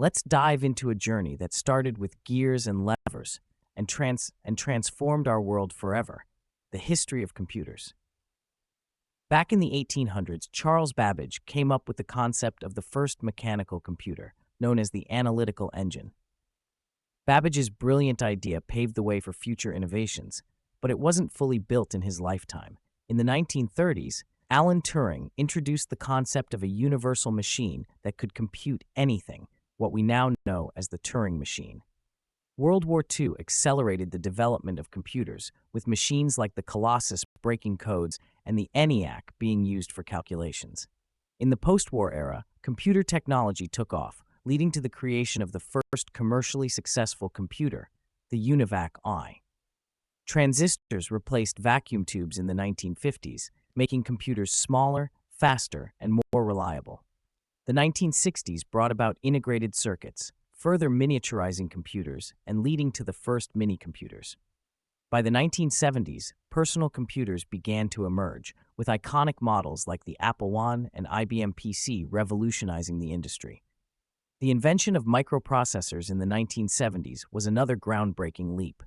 Let's dive into a journey that started with gears and levers and transformed our world forever, the history of computers. Back in the 1800s, Charles Babbage came up with the concept of the first mechanical computer, known as the analytical engine. Babbage's brilliant idea paved the way for future innovations, but it wasn't fully built in his lifetime. In the 1930s, Alan Turing introduced the concept of a universal machine that could compute anything, what we now know as the Turing machine. World War II accelerated the development of computers, with machines like the Colossus breaking codes and the ENIAC being used for calculations. In the post-war era, computer technology took off, leading to the creation of the first commercially successful computer, the UNIVAC I. Transistors replaced vacuum tubes in the 1950s, making computers smaller, faster, and more reliable. The 1960s brought about integrated circuits, further miniaturizing computers and leading to the first mini-computers. By the 1970s, personal computers began to emerge, with iconic models like the Apple I and IBM PC revolutionizing the industry. The invention of microprocessors in the 1970s was another groundbreaking leap.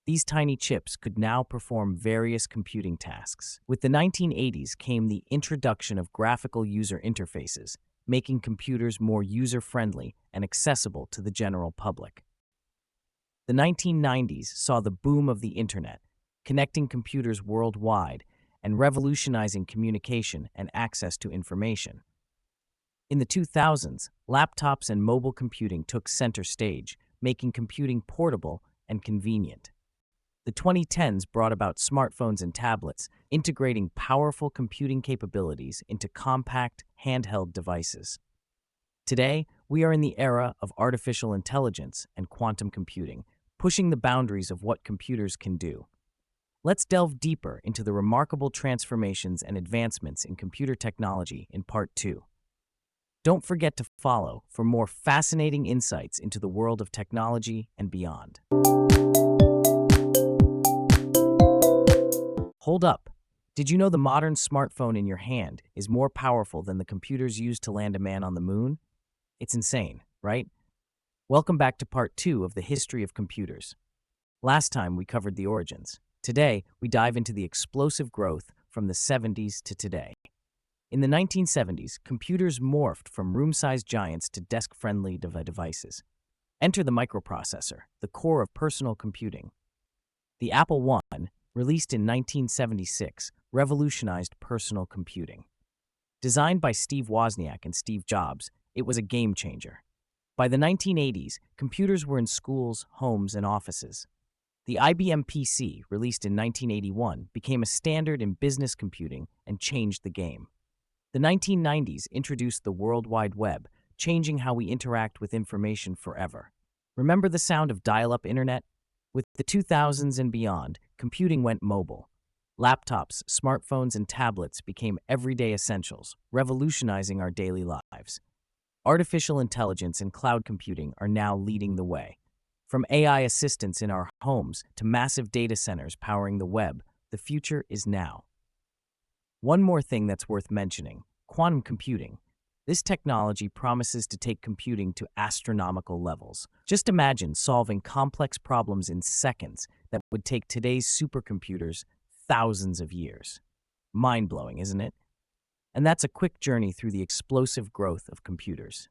These tiny chips could now perform various computing tasks. With the 1980s came the introduction of graphical user interfaces, making computers more user-friendly and accessible to the general public. The 1990s saw the boom of the Internet, connecting computers worldwide and revolutionizing communication and access to information. In the 2000s, laptops and mobile computing took center stage, making computing portable and convenient. The 2010s brought about smartphones and tablets, integrating powerful computing capabilities into compact, handheld devices. Today, we are in the era of artificial intelligence and quantum computing, pushing the boundaries of what computers can do. Let's delve deeper into the remarkable transformations and advancements in computer technology in Part 2. Don't forget to follow for more fascinating insights into the world of technology and beyond. Hold up. Did you know the modern smartphone in your hand is more powerful than the computers used to land a man on the moon? It's insane, right? Welcome back to Part 2 of the history of computers. Last time we covered the origins. Today, we dive into the explosive growth from the 70s to today. In the 1970s, computers morphed from room-sized giants to desk-friendly devices. Enter the microprocessor, the core of personal computing. The Apple I, released in 1976, revolutionized personal computing. Designed by Steve Wozniak and Steve Jobs, it was a game-changer. By the 1980s, computers were in schools, homes, and offices. The IBM PC, released in 1981, became a standard in business computing and changed the game. The 1990s introduced the World Wide Web, changing how we interact with information forever. Remember the sound of dial-up internet? With the 2000s and beyond, computing went mobile. Laptops, smartphones, and tablets became everyday essentials, revolutionizing our daily lives. Artificial intelligence and cloud computing are now leading the way. From AI assistants in our homes to massive data centers powering the web, the future is now. One more thing that's worth mentioning, quantum computing. This technology promises to take computing to astronomical levels. Just imagine solving complex problems in seconds that would take today's supercomputers thousands of years. Mind-blowing, isn't it? And that's a quick journey through the explosive growth of computers.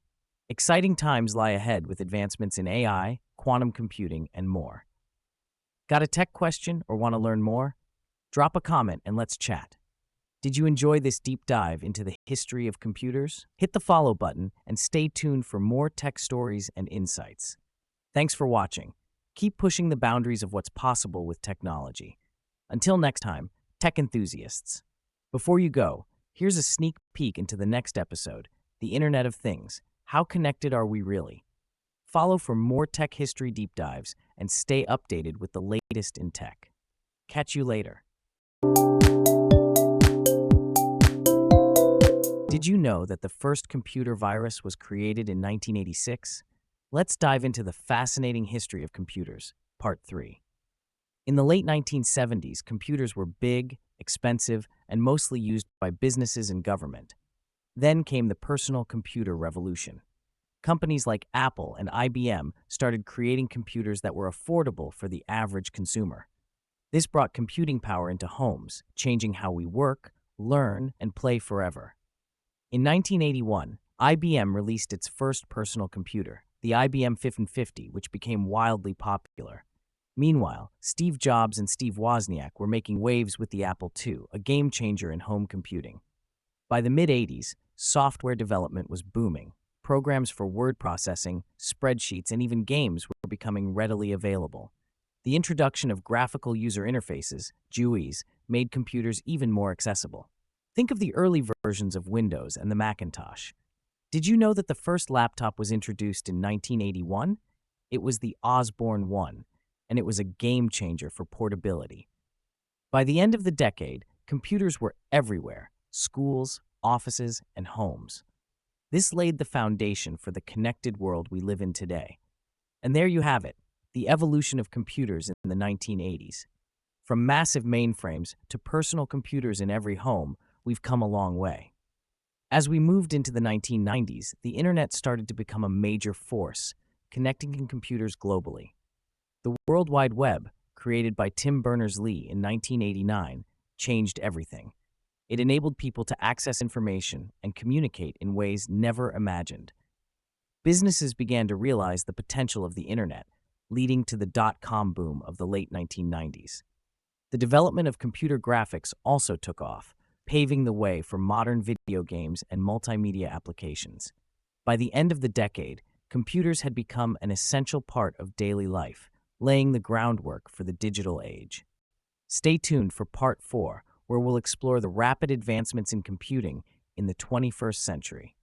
Exciting times lie ahead with advancements in AI, quantum computing, and more. Got a tech question or want to learn more? Drop a comment and let's chat. Did you enjoy this deep dive into the history of computers? Hit the follow button and stay tuned for more tech stories and insights. Thanks for watching. Keep pushing the boundaries of what's possible with technology. Until next time, tech enthusiasts. Before you go, here's a sneak peek into the next episode, the Internet of Things. How connected are we really? Follow for more tech history deep dives and stay updated with the latest in tech. Catch you later. Did you know that the first computer virus was created in 1986? Let's dive into the fascinating history of computers, Part 3. In the late 1970s, computers were big, expensive, and mostly used by businesses and government. Then came the personal computer revolution. Companies like Apple and IBM started creating computers that were affordable for the average consumer. This brought computing power into homes, changing how we work, learn, and play forever. In 1981, IBM released its first personal computer, the IBM 550, which became wildly popular. Meanwhile, Steve Jobs and Steve Wozniak were making waves with the Apple II, a game changer in home computing. By the mid-80s, software development was booming. Programs for word processing, spreadsheets, and even games were becoming readily available. The introduction of graphical user interfaces, GUIs, made computers even more accessible. Think of the early versions of Windows and the Macintosh. Did you know that the first laptop was introduced in 1981? It was the Osborne 1, and it was a game changer for portability. By the end of the decade, computers were everywhere: schools, offices, and homes. This laid the foundation for the connected world we live in today. And there you have it, the evolution of computers in the 1980s. From massive mainframes to personal computers in every home, we've come a long way. As we moved into the 1990s, the internet started to become a major force, connecting computers globally. The World Wide Web, created by Tim Berners-Lee in 1989, changed everything. It enabled people to access information and communicate in ways never imagined. Businesses began to realize the potential of the internet, leading to the dot-com boom of the late 1990s. The development of computer graphics also took off, paving the way for modern video games and multimedia applications. By the end of the decade, computers had become an essential part of daily life, laying the groundwork for the digital age. Stay tuned for Part 4, where we'll explore the rapid advancements in computing in the 21st century.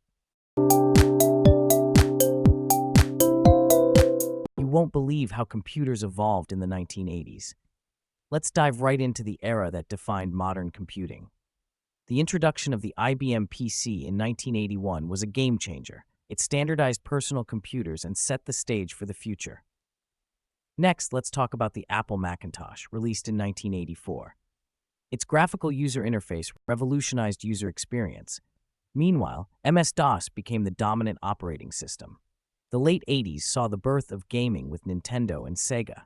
You won't believe how computers evolved in the 1980s. Let's dive right into the era that defined modern computing. The introduction of the IBM PC in 1981 was a game changer. It standardized personal computers and set the stage for the future. Next, let's talk about the Apple Macintosh, released in 1984. Its graphical user interface revolutionized user experience. Meanwhile, MS-DOS became the dominant operating system. The late 80s saw the birth of gaming with Nintendo and Sega.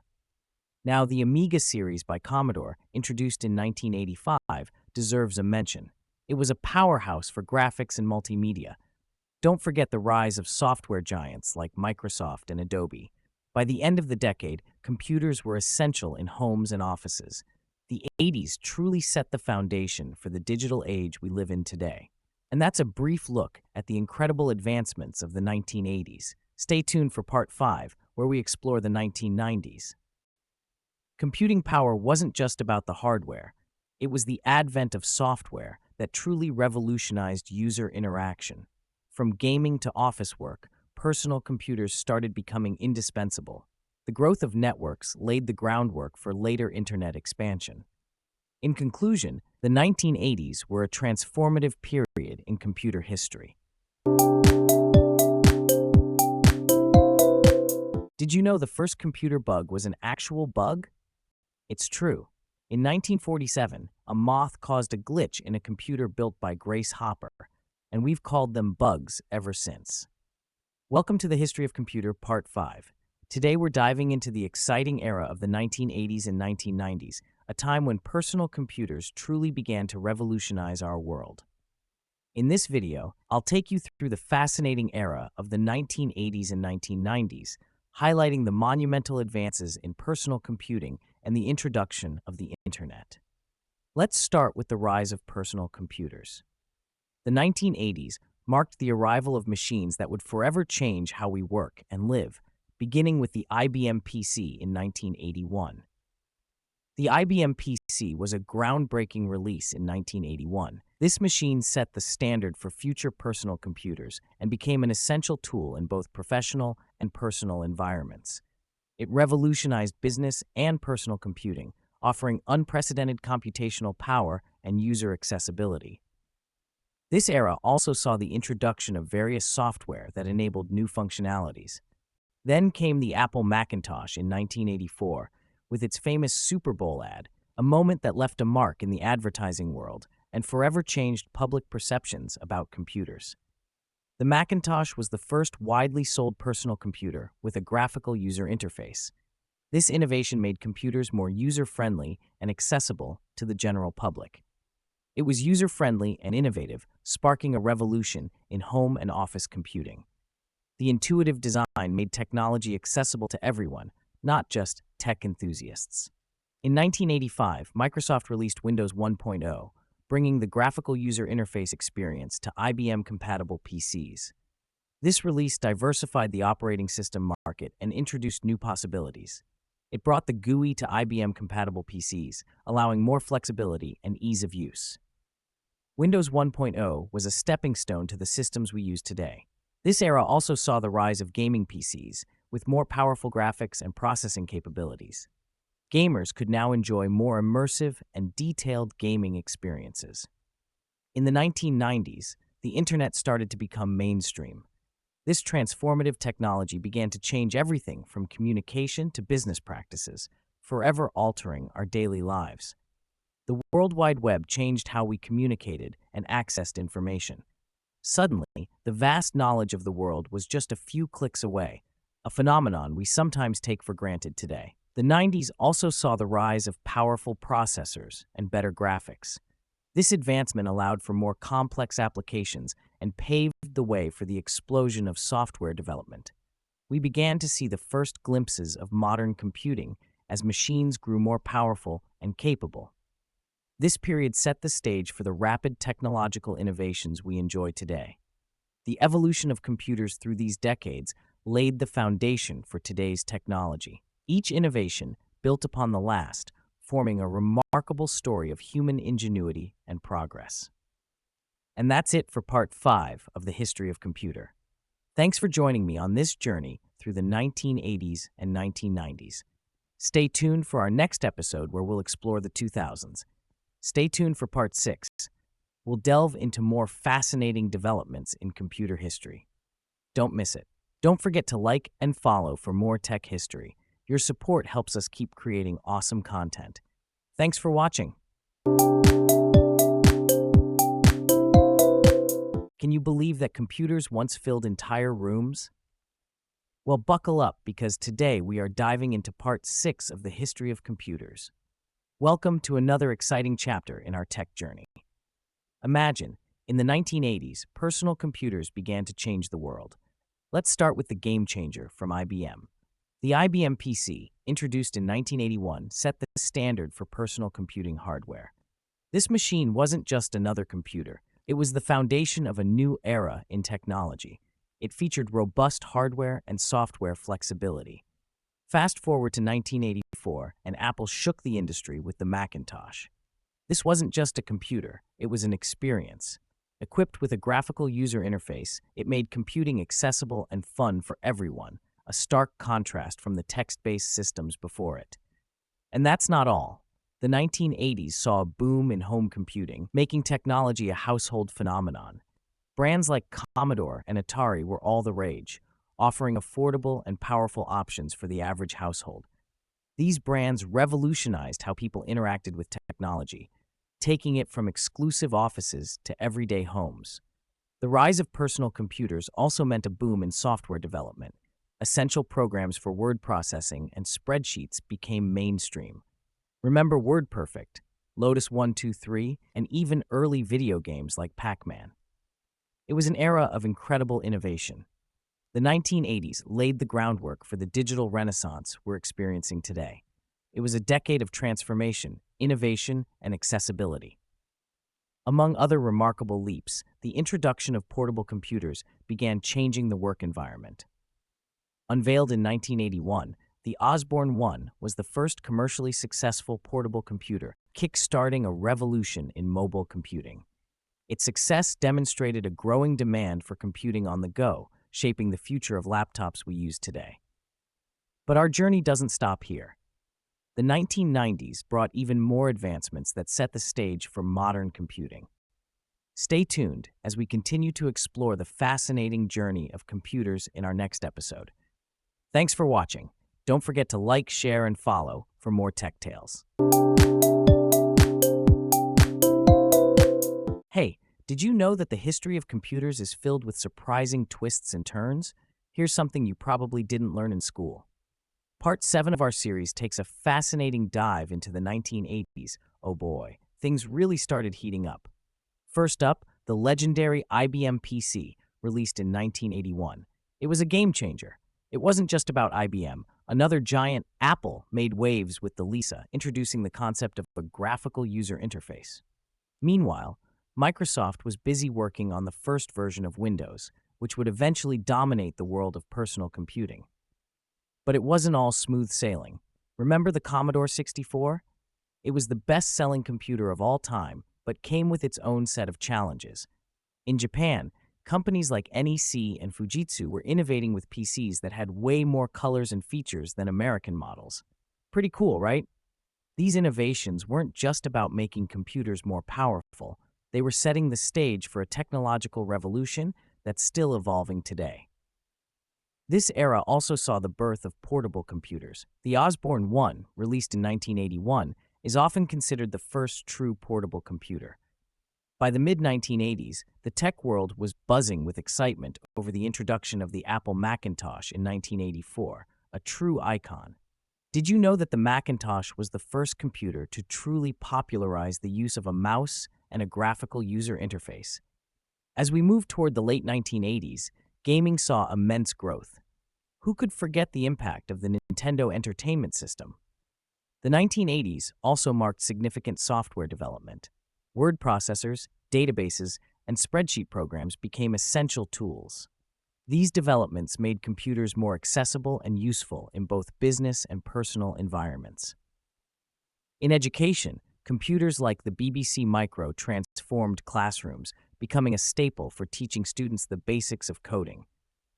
Now, the Amiga series by Commodore, introduced in 1985, deserves a mention. It was a powerhouse for graphics and multimedia. Don't forget the rise of software giants like Microsoft and Adobe. By the end of the decade, computers were essential in homes and offices. The 80s truly set the foundation for the digital age we live in today. And that's a brief look at the incredible advancements of the 1980s. Stay tuned for Part 5, where we explore the 1990s. Computing power wasn't just about the hardware. It was the advent of software that truly revolutionized user interaction. From gaming to office work, personal computers started becoming indispensable. The growth of networks laid the groundwork for later internet expansion. In conclusion, the 1980s were a transformative period in computer history. Did you know the first computer bug was an actual bug? It's true. In 1947, a moth caused a glitch in a computer built by Grace Hopper, and we've called them bugs ever since. Welcome to the History of Computer, Part 5. Today we're diving into the exciting era of the 1980s and 1990s, a time when personal computers truly began to revolutionize our world. In this video, I'll take you through the fascinating era of the 1980s and 1990s, highlighting the monumental advances in personal computing and the introduction of the internet. Let's start with the rise of personal computers. The 1980s marked the arrival of machines that would forever change how we work and live, beginning with the IBM PC in 1981. The IBM PC was a groundbreaking release in 1981. This machine set the standard for future personal computers and became an essential tool in both professional and personal environments. It revolutionized business and personal computing, offering unprecedented computational power and user accessibility. This era also saw the introduction of various software that enabled new functionalities. Then came the Apple Macintosh in 1984, with its famous Super Bowl ad, a moment that left a mark in the advertising world and forever changed public perceptions about computers. The Macintosh was the first widely sold personal computer with a graphical user interface. This innovation made computers more user-friendly and accessible to the general public. It was user-friendly and innovative, sparking a revolution in home and office computing. The intuitive design made technology accessible to everyone, not just tech enthusiasts. In 1985, Microsoft released Windows 1.0, bringing the graphical user interface experience to IBM-compatible PCs. This release diversified the operating system market and introduced new possibilities. It brought the GUI to IBM-compatible PCs, allowing more flexibility and ease of use. Windows 1.0 was a stepping stone to the systems we use today. This era also saw the rise of gaming PCs, with more powerful graphics and processing capabilities. Gamers could now enjoy more immersive and detailed gaming experiences. In the 1990s, the internet started to become mainstream. This transformative technology began to change everything from communication to business practices, forever altering our daily lives. The World Wide Web changed how we communicated and accessed information. Suddenly, the vast knowledge of the world was just a few clicks away, a phenomenon we sometimes take for granted today. The 90s also saw the rise of powerful processors and better graphics. This advancement allowed for more complex applications and paved the way for the explosion of software development. We began to see the first glimpses of modern computing as machines grew more powerful and capable. This period set the stage for the rapid technological innovations we enjoy today. The evolution of computers through these decades laid the foundation for today's technology. Each innovation built upon the last, forming a remarkable story of human ingenuity and progress. And that's it for part 5 of the history of computer. Thanks for joining me on this journey through the 1980s and 1990s. Stay tuned for our next episode where we'll explore the 2000s. Stay tuned for part 6. We'll delve into more fascinating developments in computer history. Don't miss it. Don't forget to like and follow for more tech history. Your support helps us keep creating awesome content. Thanks for watching. Can you believe that computers once filled entire rooms? Well, buckle up because today we are diving into part 6 of the history of computers. Welcome to another exciting chapter in our tech journey. Imagine, in the 1980s, personal computers began to change the world. Let's start with the game changer from IBM. The IBM PC, introduced in 1981, set the standard for personal computing hardware. This machine wasn't just another computer. It was the foundation of a new era in technology. It featured robust hardware and software flexibility. Fast forward to 1984, and Apple shook the industry with the Macintosh. This wasn't just a computer, it was an experience. Equipped with a graphical user interface, it made computing accessible and fun for everyone, a stark contrast from the text-based systems before it. And that's not all. The 1980s saw a boom in home computing, making technology a household phenomenon. Brands like Commodore and Atari were all the rage, offering affordable and powerful options for the average household. These brands revolutionized how people interacted with technology, taking it from exclusive offices to everyday homes. The rise of personal computers also meant a boom in software development. Essential programs for word processing and spreadsheets became mainstream. Remember WordPerfect, Lotus 1-2-3, and even early video games like Pac-Man. It was an era of incredible innovation. The 1980s laid the groundwork for the digital renaissance we're experiencing today. It was a decade of transformation, innovation, and accessibility. Among other remarkable leaps, the introduction of portable computers began changing the work environment. Unveiled in 1981, the Osborne 1 was the first commercially successful portable computer, kick-starting a revolution in mobile computing. Its success demonstrated a growing demand for computing on the go, shaping the future of laptops we use today. But our journey doesn't stop here. The 1990s brought even more advancements that set the stage for modern computing. Stay tuned as we continue to explore the fascinating journey of computers in our next episode. Thanks for watching. Don't forget to like, share, and follow for more tech tales. Hey, Did you know that the history of computers is filled with surprising twists and turns? Here's something you probably didn't learn in school. Part 7 of our series takes a fascinating dive into the 1980s. Oh boy, things really started heating up. First up, the legendary IBM PC, released in 1981. It was a game changer. It wasn't just about IBM. Another giant, Apple, made waves with the Lisa, introducing the concept of a graphical user interface. Meanwhile, Microsoft was busy working on the first version of Windows, which would eventually dominate the world of personal computing. But it wasn't all smooth sailing. Remember the Commodore 64? It was the best-selling computer of all time, but came with its own set of challenges. In Japan, companies like NEC and Fujitsu were innovating with PCs that had way more colors and features than American models. Pretty cool, right? These innovations weren't just about making computers more powerful. They were setting the stage for a technological revolution that's still evolving today. This era also saw the birth of portable computers. The Osborne 1, released in 1981, is often considered the first true portable computer. By the mid-1980s, the tech world was buzzing with excitement over the introduction of the Apple Macintosh in 1984, a true icon. Did you know that the Macintosh was the first computer to truly popularize the use of a mouse and a graphical user interface? As we moved toward the late 1980s, gaming saw immense growth. Who could forget the impact of the Nintendo Entertainment System? The 1980s also marked significant software development. Word processors, databases, and spreadsheet programs became essential tools. These developments made computers more accessible and useful in both business and personal environments. In education, computers like the BBC Micro transformed classrooms, becoming a staple for teaching students the basics of coding.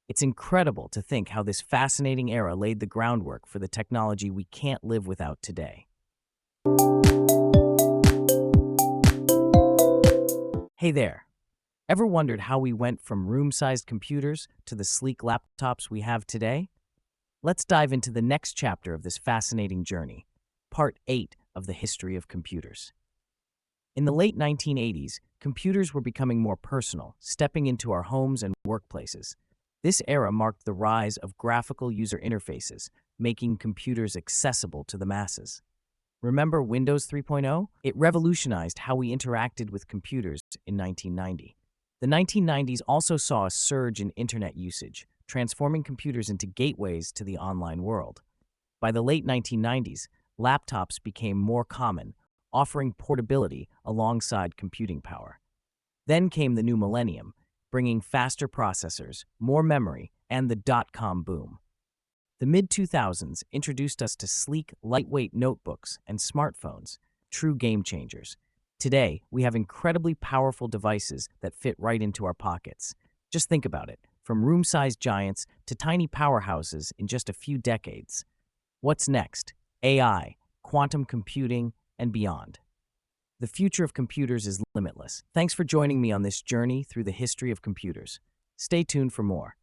It's incredible to think how this fascinating era laid the groundwork for the technology we can't live without today. Hey there! Ever wondered how we went from room-sized computers to the sleek laptops we have today? Let's dive into the next chapter of this fascinating journey, Part 8 of the history of computers. In the late 1980s, computers were becoming more personal, stepping into our homes and workplaces. This era marked the rise of graphical user interfaces, making computers accessible to the masses. Remember Windows 3.0? It revolutionized how we interacted with computers in 1990. The 1990s also saw a surge in internet usage, transforming computers into gateways to the online world. By the late 1990s, laptops became more common, offering portability alongside computing power. Then came the new millennium, bringing faster processors, more memory, and the dot-com boom. The mid-2000s introduced us to sleek, lightweight notebooks and smartphones, true game changers. Today, we have incredibly powerful devices that fit right into our pockets. Just think about it, from room-sized giants to tiny powerhouses in just a few decades. What's next? AI, quantum computing, and beyond. The future of computers is limitless. Thanks for joining me on this journey through the history of computers. Stay tuned for more.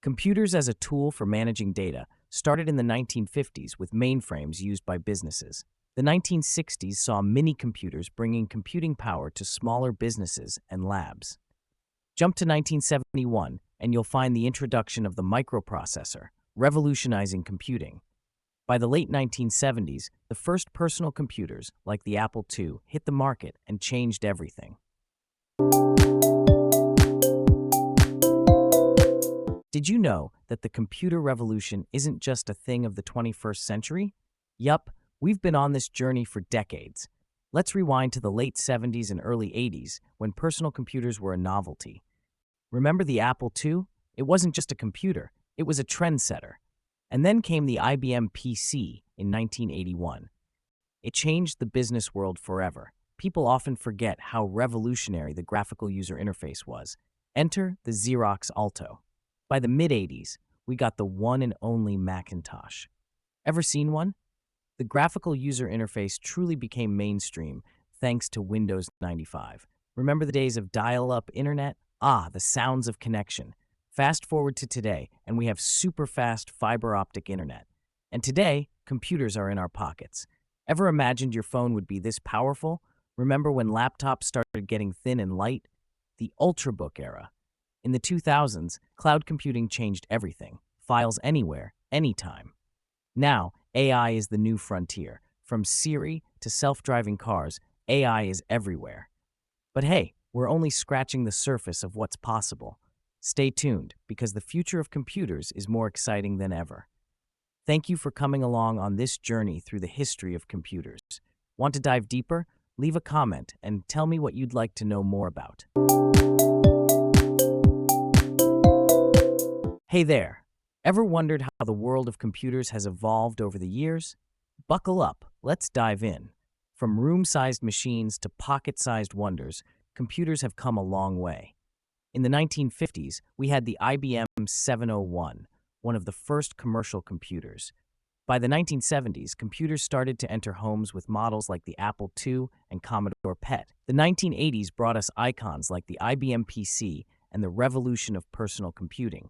Computers as a tool for managing data started in the 1950s with mainframes used by businesses. The 1960s saw mini-computers bringing computing power to smaller businesses and labs. Jump to 1971, and you'll find the introduction of the microprocessor, revolutionizing computing. By the late 1970s, the first personal computers, like the Apple II, hit the market and changed everything. Did you know that the computer revolution isn't just a thing of the 21st century? Yup, we've been on this journey for decades. Let's rewind to the late 70s and early 80s, when personal computers were a novelty. Remember the Apple II? It wasn't just a computer, it was a trendsetter. And then came the IBM PC in 1981. It changed the business world forever. People often forget how revolutionary the graphical user interface was. Enter the Xerox Alto. By the mid-80s, we got the one and only Macintosh. Ever seen one? The graphical user interface truly became mainstream thanks to Windows 95. Remember the days of dial-up internet? Ah, the sounds of connection. Fast forward to today, and we have super fast fiber optic internet. And today, computers are in our pockets. Ever imagined your phone would be this powerful? Remember when laptops started getting thin and light? the Ultrabook era. In the 2000s, cloud computing changed everything. Files anywhere, anytime. Now, AI is the new frontier. From Siri to self-driving cars, AI is everywhere. But hey, we're only scratching the surface of what's possible. Stay tuned, because the future of computers is more exciting than ever. Thank you for coming along on this journey through the history of computers. Want to dive deeper? Leave a comment and tell me what you'd like to know more about. Hey there! Ever wondered how the world of computers has evolved over the years? Buckle up, let's dive in. From room-sized machines to pocket-sized wonders, computers have come a long way. In the 1950s, we had the IBM 701, one of the first commercial computers. By the 1970s, computers started to enter homes with models like the Apple II and Commodore PET. The 1980s brought us icons like the IBM PC and the revolution of personal computing.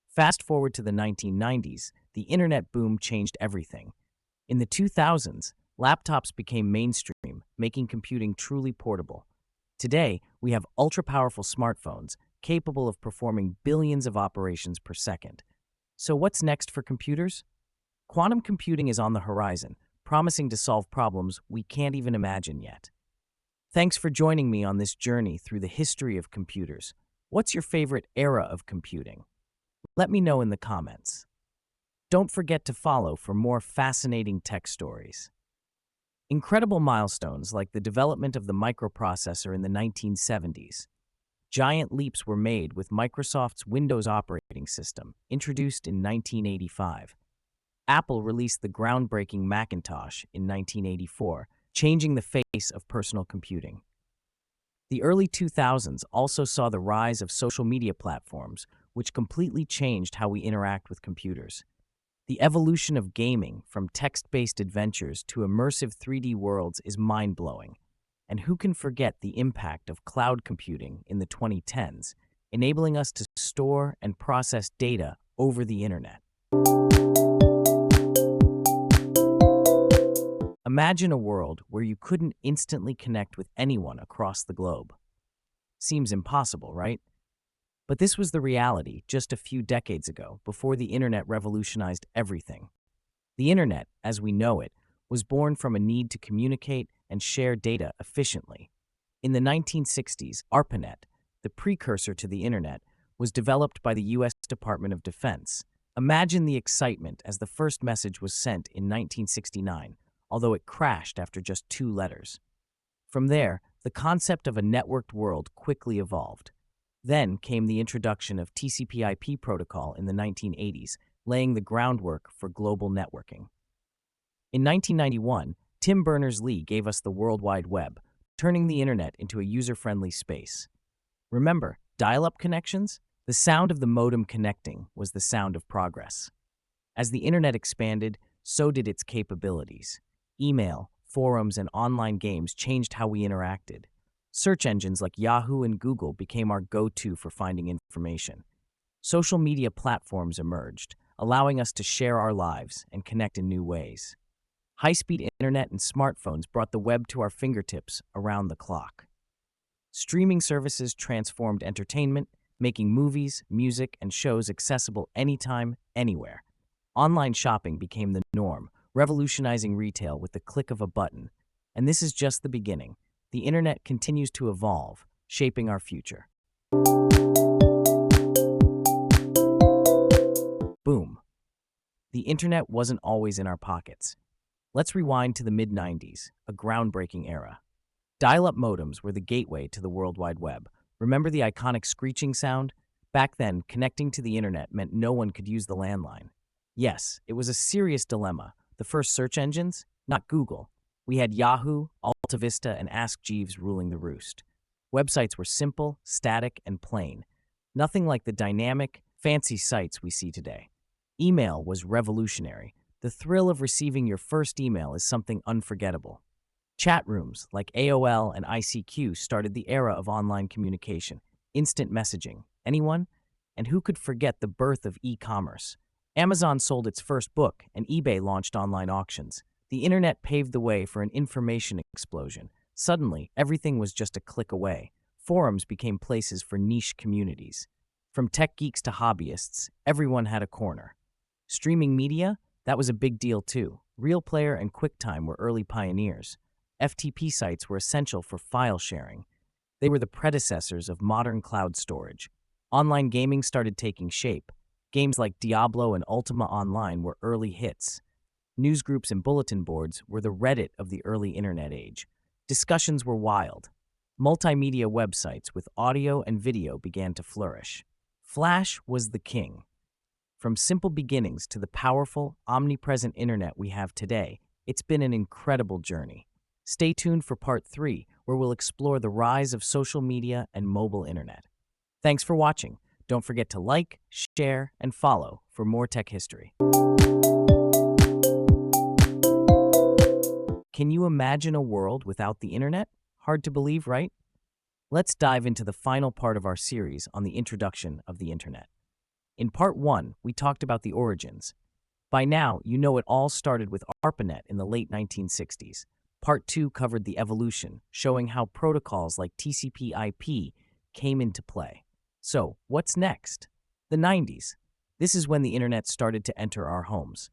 Fast forward to the 1990s, the internet boom changed everything. In the 2000s, laptops became mainstream, making computing truly portable. Today, we have ultra-powerful smartphones capable of performing billions of operations per second. So what's next for computers? Quantum computing is on the horizon, promising to solve problems we can't even imagine yet. Thanks for joining me on this journey through the history of computers. What's your favorite era of computing? Let me know in the comments. Don't forget to follow for more fascinating tech stories. Incredible milestones like the development of the microprocessor in the 1970s. Giant leaps were made with Microsoft's Windows operating system, introduced in 1985. Apple released the groundbreaking Macintosh in 1984, changing the face of personal computing. The early 2000s also saw the rise of social media platforms, which completely changed how we interact with computers. The evolution of gaming, from text-based adventures to immersive 3D worlds, is mind-blowing. And who can forget the impact of cloud computing in the 2010s, enabling us to store and process data over the internet? Imagine a world where you couldn't instantly connect with anyone across the globe. Seems impossible, right? But this was the reality just a few decades ago, before the internet revolutionized everything. The internet, as we know it, was born from a need to communicate and share data efficiently. In the 1960s, ARPANET, the precursor to the internet, was developed by the U.S. Department of Defense. Imagine the excitement as the first message was sent in 1969, although it crashed after just 2 letters. From there, the concept of a networked world quickly evolved. Then came the introduction of TCP/IP protocol in the 1980s, laying the groundwork for global networking. In 1991, Tim Berners-Lee gave us the World Wide Web, turning the internet into a user-friendly space. Remember, dial-up connections? The sound of the modem connecting was the sound of progress. As the internet expanded, so did its capabilities. Email, forums, and online games changed how we interacted. Search engines like Yahoo and Google became our go-to for finding information. Social media platforms emerged, allowing us to share our lives and connect in new ways. High-speed internet and smartphones brought the web to our fingertips around the clock. Streaming services transformed entertainment, making movies, music, and shows accessible anytime, anywhere. Online shopping became the norm, revolutionizing retail with the click of a button. And this is just the beginning. The internet continues to evolve, shaping our future. Boom. The internet wasn't always in our pockets. Let's rewind to the mid-90s, a groundbreaking era. Dial-up modems were the gateway to the World Wide Web. Remember the iconic screeching sound? Back then, connecting to the internet meant no one could use the landline. Yes, it was a serious dilemma. The first search engines? Not Google. We had Yahoo, AltaVista, and Ask Jeeves ruling the roost. Websites were simple, static, and plain. Nothing like the dynamic, fancy sites we see today. Email was revolutionary. The thrill of receiving your first email is something unforgettable. Chat rooms like AOL and ICQ started the era of online communication. Instant messaging. Anyone? And who could forget the birth of e-commerce? Amazon sold its first book, and eBay launched online auctions. The internet paved the way for an information explosion. Suddenly, everything was just a click away. Forums became places for niche communities. From tech geeks to hobbyists, everyone had a corner. Streaming media? That was a big deal too. RealPlayer and QuickTime were early pioneers. FTP sites were essential for file sharing. They were the predecessors of modern cloud storage. Online gaming started taking shape. Games like Diablo and Ultima Online were early hits. Newsgroups and bulletin boards were the Reddit of the early internet age. Discussions were wild. Multimedia websites with audio and video began to flourish. Flash was the king. From simple beginnings to the powerful, omnipresent internet we have today, it's been an incredible journey. Stay tuned for part 3, where we'll explore the rise of social media and mobile internet. Thanks for watching. Don't forget to like, share, and follow for more tech history. Can you imagine a world without the internet? Hard to believe, right? Let's dive into the final part of our series on the introduction of the internet. In part 1, we talked about the origins. By now, you know it all started with ARPANET in the late 1960s. Part 2 covered the evolution, showing how protocols like TCP/IP came into play. So, what's next? The 90s. This is when the internet started to enter our homes.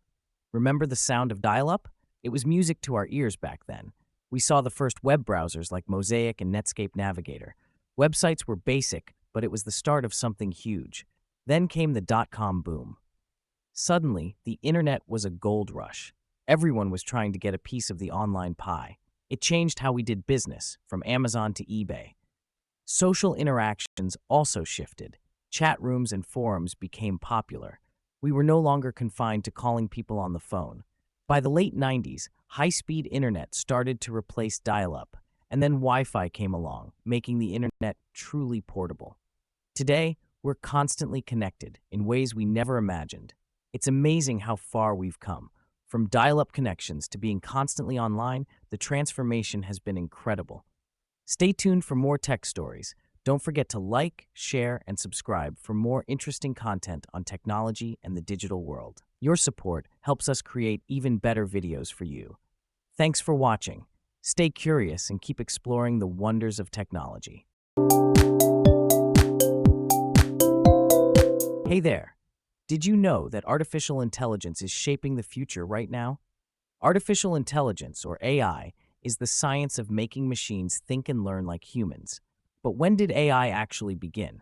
Remember the sound of dial-up? It was music to our ears back then. We saw the first web browsers like Mosaic and Netscape Navigator. Websites were basic, but it was the start of something huge. Then came the dot-com boom. Suddenly, the internet was a gold rush. Everyone was trying to get a piece of the online pie. It changed how we did business, from Amazon to eBay. Social interactions also shifted. Chat rooms and forums became popular. We were no longer confined to calling people on the phone. By the late 90s, high-speed internet started to replace dial-up, and then Wi-Fi came along, making the internet truly portable. Today, we're constantly connected in ways we never imagined. It's amazing how far we've come. From dial-up connections to being constantly online, the transformation has been incredible. Stay tuned for more tech stories. Don't forget to like, share, and subscribe for more interesting content on technology and the digital world. Your support helps us create even better videos for you. Thanks for watching. Stay curious and keep exploring the wonders of technology. Hey there! Did you know that artificial intelligence is shaping the future right now? Artificial intelligence, or AI, is the science of making machines think and learn like humans. But when did AI actually begin?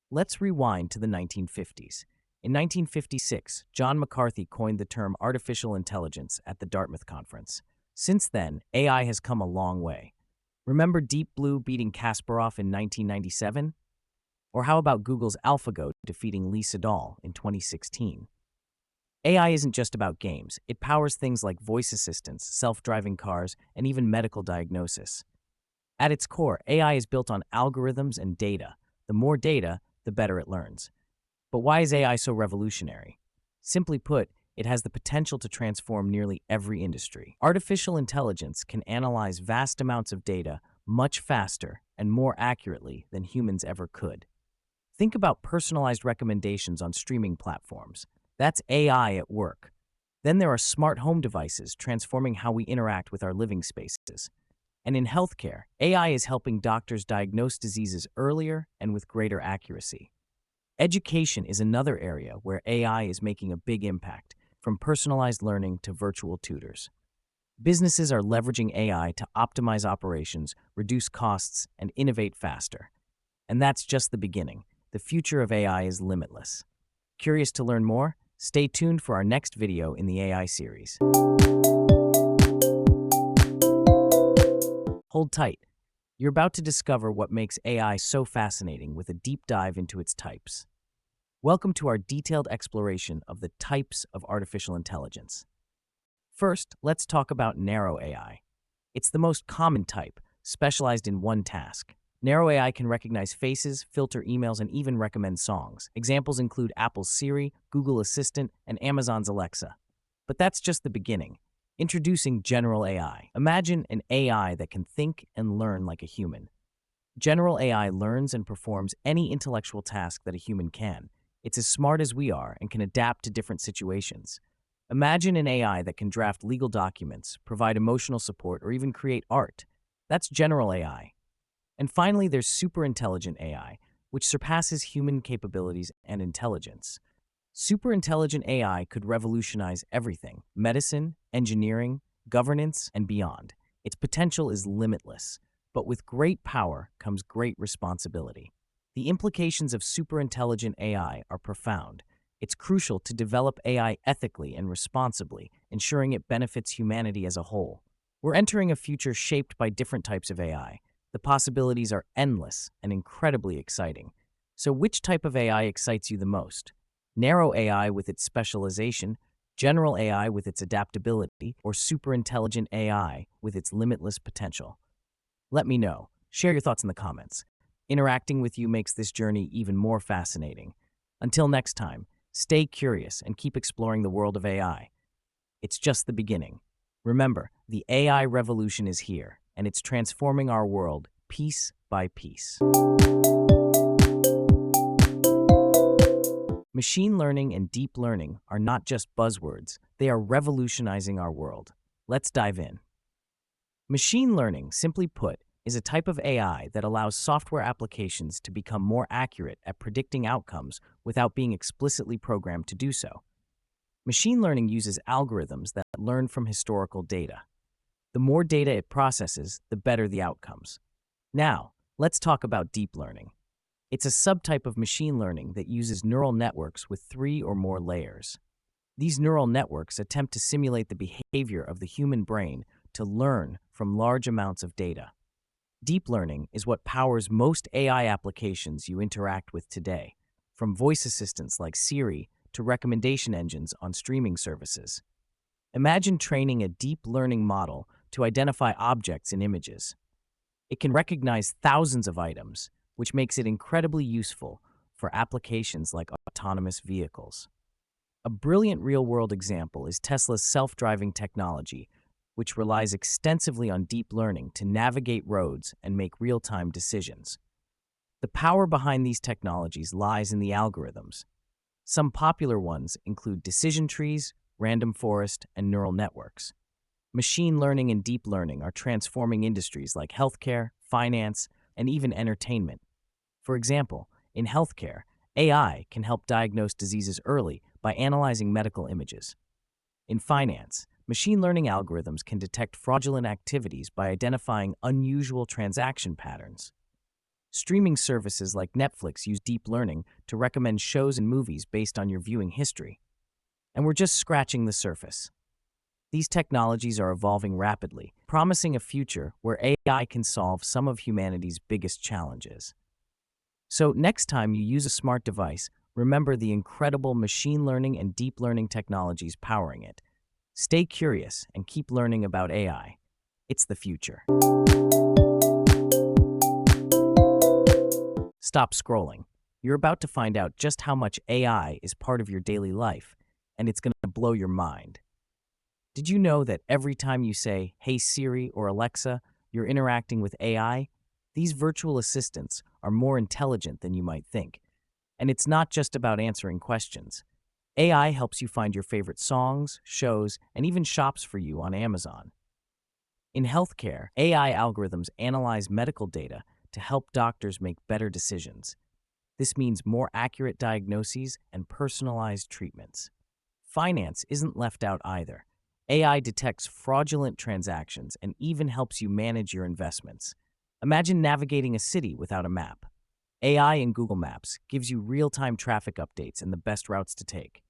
Let's rewind to the 1950s. In 1956, John McCarthy coined the term artificial intelligence at the Dartmouth Conference. Since then, AI has come a long way. Remember Deep Blue beating Kasparov in 1997? Or how about Google's AlphaGo defeating Lee Sedol in 2016? AI isn't just about games. It powers things like voice assistants, self-driving cars, and even medical diagnosis. At its core, AI is built on algorithms and data. The more data, the better it learns. But why is AI so revolutionary? Simply put, it has the potential to transform nearly every industry. Artificial intelligence can analyze vast amounts of data much faster and more accurately than humans ever could. Think about personalized recommendations on streaming platforms. That's AI at work. Then there are smart home devices transforming how we interact with our living spaces. And in healthcare, AI is helping doctors diagnose diseases earlier and with greater accuracy. Education is another area where AI is making a big impact, from personalized learning to virtual tutors. Businesses are leveraging AI to optimize operations, reduce costs, and innovate faster. And that's just the beginning. The future of AI is limitless. Curious to learn more? Stay tuned for our next video in the AI series. Hold tight. You're about to discover what makes AI so fascinating with a deep dive into its types. Welcome to our detailed exploration of the types of artificial intelligence. First, let's talk about narrow AI. It's the most common type, specialized in one task. Narrow AI can recognize faces, filter emails, and even recommend songs. Examples include Apple's Siri, Google Assistant, and Amazon's Alexa. But that's just the beginning. Introducing General AI. Imagine an AI that can think and learn like a human. General AI learns and performs any intellectual task that a human can. It's as smart as we are and can adapt to different situations. Imagine an AI that can draft legal documents, provide emotional support, or even create art. That's General AI. And finally, there's superintelligent AI, which surpasses human capabilities and intelligence. Superintelligent AI could revolutionize everything: medicine, engineering, governance, and beyond. Its potential is limitless, but with great power comes great responsibility. The implications of superintelligent AI are profound. It's crucial to develop AI ethically and responsibly, ensuring it benefits humanity as a whole. We're entering a future shaped by different types of AI. The possibilities are endless and incredibly exciting. So, which type of AI excites you the most? Narrow AI with its specialization, general AI with its adaptability, or superintelligent AI with its limitless potential? Let me know. Share your thoughts in the comments. Interacting with you makes this journey even more fascinating. Until next time, stay curious and keep exploring the world of AI. It's just the beginning. Remember, the AI revolution is here, and it's transforming our world piece by piece. Machine learning and deep learning are not just buzzwords, they are revolutionizing our world. Let's dive in. Machine learning, simply put, is a type of AI that allows software applications to become more accurate at predicting outcomes without being explicitly programmed to do so. Machine learning uses algorithms that learn from historical data. The more data it processes, the better the outcomes. Now, let's talk about deep learning. It's a subtype of machine learning that uses neural networks with 3 or more layers. These neural networks attempt to simulate the behavior of the human brain to learn from large amounts of data. Deep learning is what powers most AI applications you interact with today, from voice assistants like Siri to recommendation engines on streaming services. Imagine training a deep learning model to identify objects in images. It can recognize thousands of items, which makes it incredibly useful for applications like autonomous vehicles. A brilliant real-world example is Tesla's self-driving technology, which relies extensively on deep learning to navigate roads and make real-time decisions. The power behind these technologies lies in the algorithms. Some popular ones include decision trees, random forest, and neural networks. Machine learning and deep learning are transforming industries like healthcare, finance, and even entertainment. For example, in healthcare, AI can help diagnose diseases early by analyzing medical images. In finance, machine learning algorithms can detect fraudulent activities by identifying unusual transaction patterns. Streaming services like Netflix use deep learning to recommend shows and movies based on your viewing history. And we're just scratching the surface. These technologies are evolving rapidly, promising a future where AI can solve some of humanity's biggest challenges. So, next time you use a smart device, remember the incredible machine learning and deep learning technologies powering it. Stay curious and keep learning about AI. It's the future. Stop scrolling. You're about to find out just how much AI is part of your daily life, and it's going to blow your mind. Did you know that every time you say, "Hey Siri" or "Alexa," you're interacting with AI? These virtual assistants are more intelligent than you might think. And it's not just about answering questions. AI helps you find your favorite songs, shows, and even shops for you on Amazon. In healthcare, AI algorithms analyze medical data to help doctors make better decisions. This means more accurate diagnoses and personalized treatments. Finance isn't left out either. AI detects fraudulent transactions and even helps you manage your investments. Imagine navigating a city without a map. AI in Google Maps gives you real-time traffic updates and the best routes to take.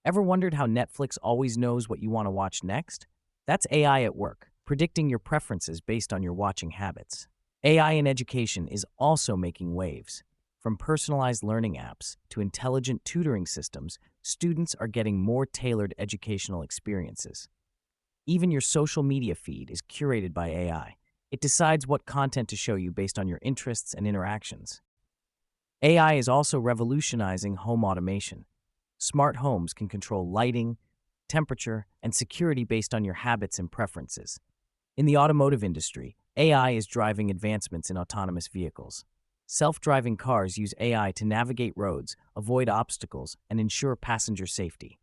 Ever wondered how Netflix always knows what you want to watch next? That's AI at work, predicting your preferences based on your watching habits. AI in education is also making waves. From personalized learning apps to intelligent tutoring systems, students are getting more tailored educational experiences. Even your social media feed is curated by AI. It decides what content to show you based on your interests and interactions. AI is also revolutionizing home automation. Smart homes can control lighting, temperature, and security based on your habits and preferences. In the automotive industry, AI is driving advancements in autonomous vehicles. Self-driving cars use AI to navigate roads, avoid obstacles, and ensure passenger safety.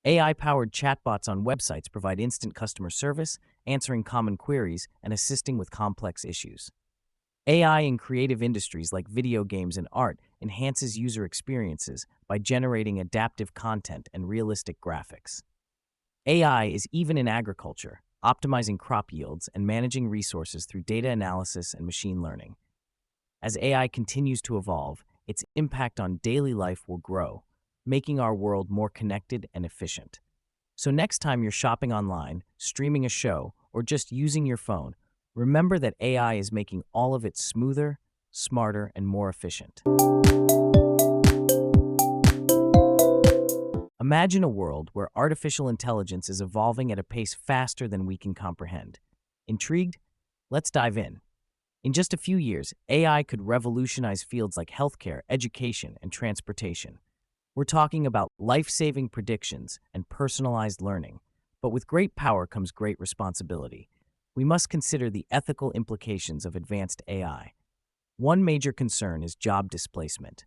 AI-powered chatbots on websites provide instant customer service, answering common queries, and assisting with complex issues. AI in creative industries like video games and art enhances user experiences by generating adaptive content and realistic graphics. AI is even in agriculture, optimizing crop yields and managing resources through data analysis and machine learning. As AI continues to evolve, its impact on daily life will grow, making our world more connected and efficient. So next time you're shopping online, streaming a show, or just using your phone, remember that AI is making all of it smoother, smarter, and more efficient. Imagine a world where artificial intelligence is evolving at a pace faster than we can comprehend. Intrigued? Let's dive in. In just a few years, AI could revolutionize fields like healthcare, education, and transportation. We're talking about life-saving predictions and personalized learning. But with great power comes great responsibility. We must consider the ethical implications of advanced AI. One major concern is job displacement.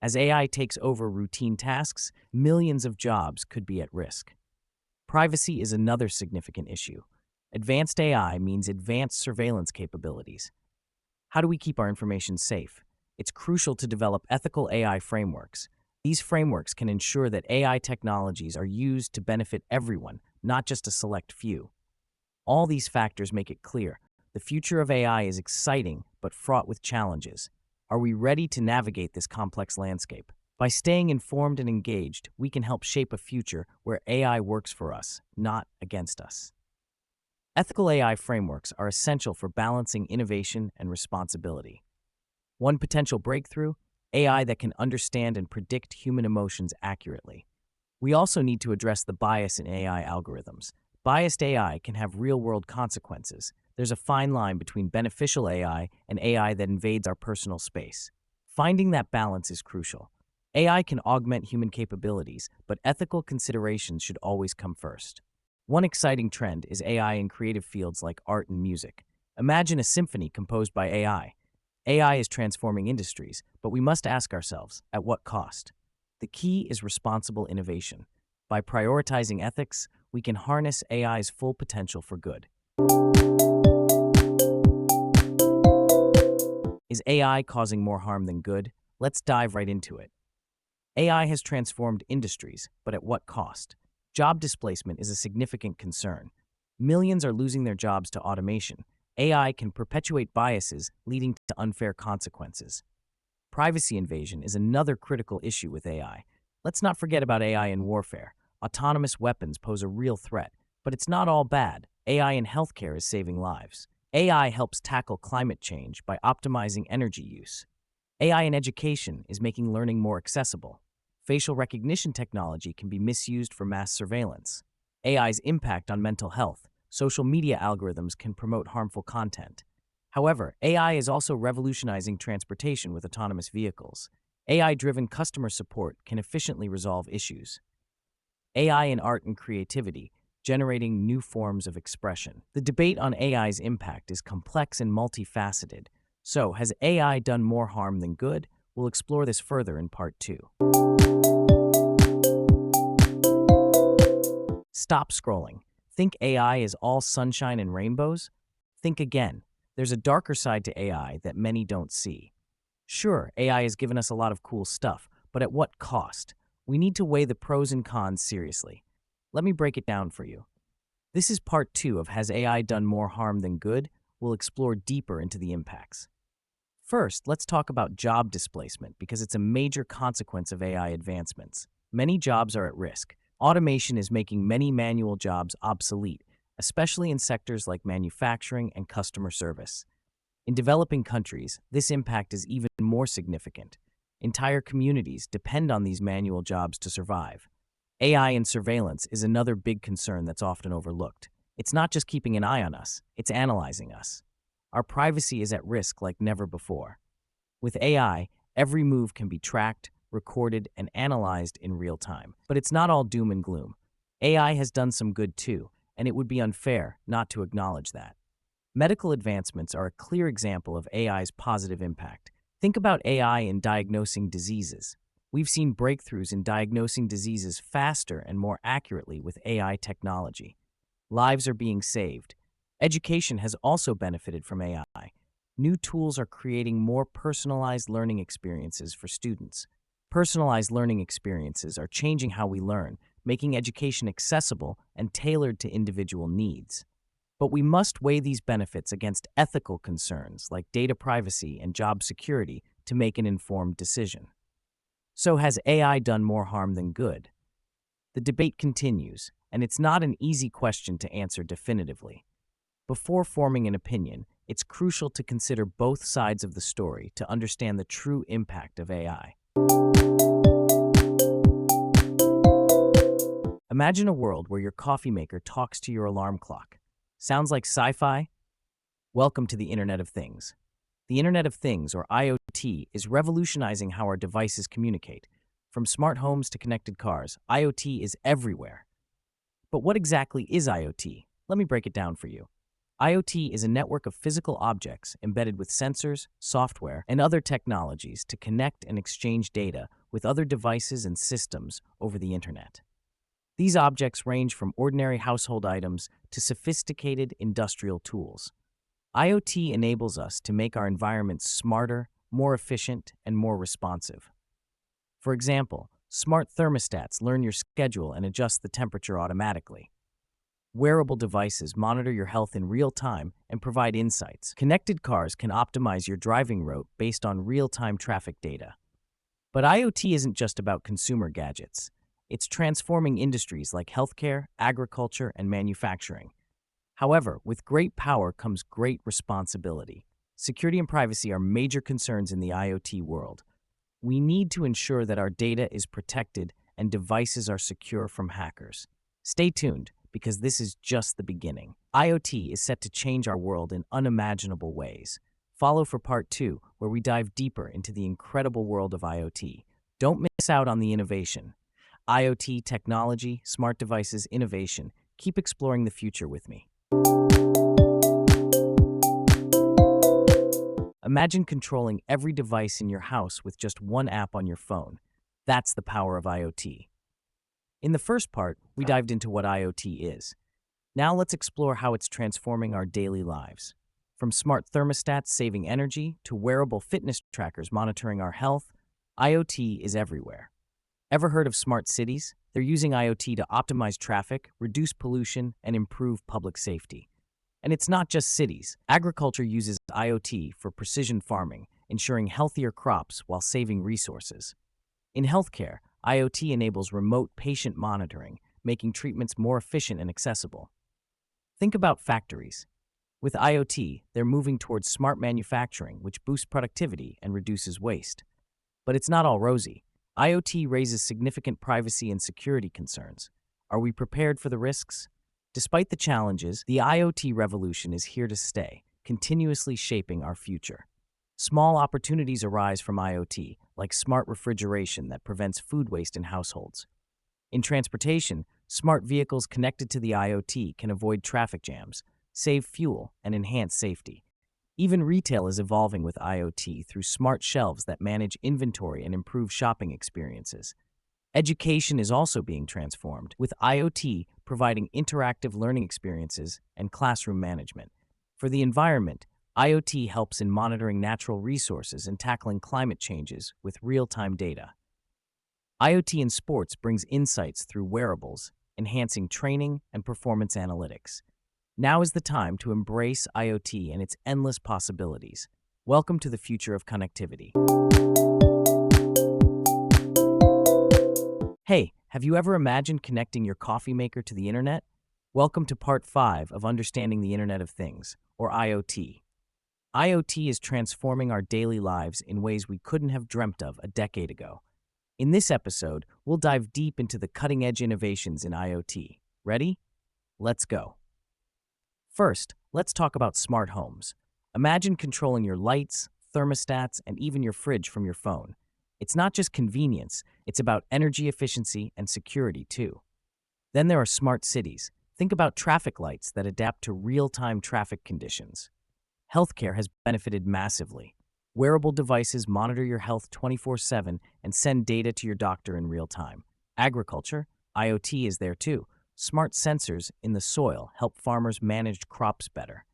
As AI takes over routine tasks, millions of jobs could be at risk. Privacy is another significant issue. Advanced AI means advanced surveillance capabilities. How do we keep our information safe? It's crucial to develop ethical AI frameworks. These frameworks can ensure that AI technologies are used to benefit everyone, not just a select few. All these factors make it clear the future of AI is exciting but fraught with challenges. Are we ready to navigate this complex landscape? By staying informed and engaged, we can help shape a future where AI works for us, not against us. Ethical AI frameworks are essential for balancing innovation and responsibility. One potential breakthrough: AI that can understand and predict human emotions accurately. We also need to address the bias in AI algorithms. Biased AI can have real-world consequences. There's a fine line between beneficial AI and AI that invades our personal space. Finding that balance is crucial. AI can augment human capabilities, but ethical considerations should always come first. One exciting trend is AI in creative fields like art and music. Imagine a symphony composed by AI. AI is transforming industries, but we must ask ourselves, at what cost? The key is responsible innovation. By prioritizing ethics, we can harness AI's full potential for good. Is AI causing more harm than good? Let's dive right into it. AI has transformed industries, but at what cost? Job displacement is a significant concern. Millions are losing their jobs to automation. AI can perpetuate biases, leading to unfair consequences. Privacy invasion is another critical issue with AI. Let's not forget about AI in warfare. Autonomous weapons pose a real threat, but it's not all bad. AI in healthcare is saving lives. AI helps tackle climate change by optimizing energy use. AI in education is making learning more accessible. Facial recognition technology can be misused for mass surveillance. AI's impact on mental health. Social media algorithms can promote harmful content. However, AI is also revolutionizing transportation with autonomous vehicles. AI-driven customer support can efficiently resolve issues. AI in art and creativity, generating new forms of expression. The debate on AI's impact is complex and multifaceted. So, has AI done more harm than good? We'll explore this further in Part 2. Stop scrolling. Think AI is all sunshine and rainbows? Think again. There's a darker side to AI that many don't see. Sure, AI has given us a lot of cool stuff, but at what cost? We need to weigh the pros and cons seriously. Let me break it down for you. This is Part 2 of Has AI Done More Harm Than Good? We'll explore deeper into the impacts. First, let's talk about job displacement because it's a major consequence of AI advancements. Many jobs are at risk. Automation is making many manual jobs obsolete, especially in sectors like manufacturing and customer service. In developing countries, this impact is even more significant. Entire communities depend on these manual jobs to survive. AI in surveillance is another big concern that's often overlooked. It's not just keeping an eye on us, it's analyzing us. Our privacy is at risk like never before. With AI, every move can be tracked, recorded, and analyzed in real time. But it's not all doom and gloom. AI has done some good too, and it would be unfair not to acknowledge that. Medical advancements are a clear example of AI's positive impact. Think about AI in diagnosing diseases. We've seen breakthroughs in diagnosing diseases faster and more accurately with AI technology. Lives are being saved. Education has also benefited from AI. New tools are creating more personalized learning experiences for students. Personalized learning experiences are changing how we learn, making education accessible and tailored to individual needs. But we must weigh these benefits against ethical concerns like data privacy and job security to make an informed decision. So, has AI done more harm than good? The debate continues, and it's not an easy question to answer definitively. Before forming an opinion, it's crucial to consider both sides of the story to understand the true impact of AI. Imagine a world where your coffee maker talks to your alarm clock. Sounds like sci-fi? Welcome to the Internet of Things. The Internet of Things, or IoT, is revolutionizing how our devices communicate. From smart homes to connected cars, IoT is everywhere. But what exactly is IoT? Let me break it down for you. IoT is a network of physical objects embedded with sensors, software, and other technologies to connect and exchange data with other devices and systems over the Internet. These objects range from ordinary household items to sophisticated industrial tools. IoT enables us to make our environments smarter, more efficient, and more responsive. For example, smart thermostats learn your schedule and adjust the temperature automatically. Wearable devices monitor your health in real time and provide insights. Connected cars can optimize your driving route based on real-time traffic data. But IoT isn't just about consumer gadgets. It's transforming industries like healthcare, agriculture, and manufacturing. However, with great power comes great responsibility. Security and privacy are major concerns in the IoT world. We need to ensure that our data is protected and devices are secure from hackers. Stay tuned, because this is just the beginning. IoT is set to change our world in unimaginable ways. Follow for part 2, where we dive deeper into the incredible world of IoT. Don't miss out on the innovation. IoT, technology, smart devices, innovation. Keep exploring the future with me. Imagine controlling every device in your house with just one app on your phone. That's the power of IoT. In the first part, we dived into what IoT is. Now let's explore how it's transforming our daily lives. From smart thermostats saving energy to wearable fitness trackers monitoring our health, IoT is everywhere. Ever heard of smart cities? They're using IoT to optimize traffic, reduce pollution, and improve public safety. And it's not just cities. Agriculture uses IoT for precision farming, ensuring healthier crops while saving resources. In healthcare, IoT enables remote patient monitoring, making treatments more efficient and accessible. Think about factories. With IoT, they're moving towards smart manufacturing, which boosts productivity and reduces waste. But it's not all rosy. IoT raises significant privacy and security concerns. Are we prepared for the risks? Despite the challenges, the IoT revolution is here to stay, continuously shaping our future. Small opportunities arise from IoT, like smart refrigeration that prevents food waste in households. In transportation, smart vehicles connected to the IoT can avoid traffic jams, save fuel, and enhance safety. Even retail is evolving with IoT through smart shelves that manage inventory and improve shopping experiences. Education is also being transformed, with IoT providing interactive learning experiences and classroom management. For the environment, IoT helps in monitoring natural resources and tackling climate changes with real-time data. IoT in sports brings insights through wearables, enhancing training and performance analytics. Now is the time to embrace IoT and its endless possibilities. Welcome to the future of connectivity. Hey, have you ever imagined connecting your coffee maker to the internet? Welcome to part 5 of Understanding the Internet of Things, or IoT. IoT is transforming our daily lives in ways we couldn't have dreamt of a decade ago. In this episode, we'll dive deep into the cutting-edge innovations in IoT. Ready? Let's go. First, let's talk about smart homes. Imagine controlling your lights, thermostats, and even your fridge from your phone. It's not just convenience, it's about energy efficiency and security too. Then there are smart cities. Think about traffic lights that adapt to real-time traffic conditions. Healthcare has benefited massively. Wearable devices monitor your health 24/7 and send data to your doctor in real time. Agriculture, IoT is there too. Smart sensors in the soil help farmers manage crops better.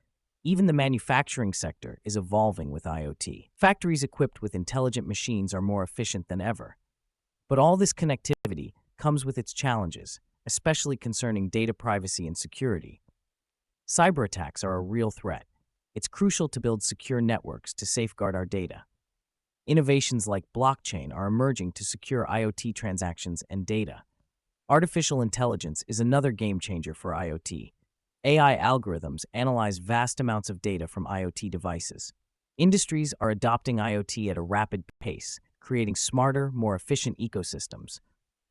Even the manufacturing sector is evolving with IoT. Factories equipped with intelligent machines are more efficient than ever. But all this connectivity comes with its challenges, especially concerning data privacy and security. Cyber attacks are a real threat. It's crucial to build secure networks to safeguard our data. Innovations like blockchain are emerging to secure IoT transactions and data. Artificial intelligence is another game changer for IoT. AI algorithms analyze vast amounts of data from IoT devices. Industries are adopting IoT at a rapid pace, creating smarter, more efficient ecosystems.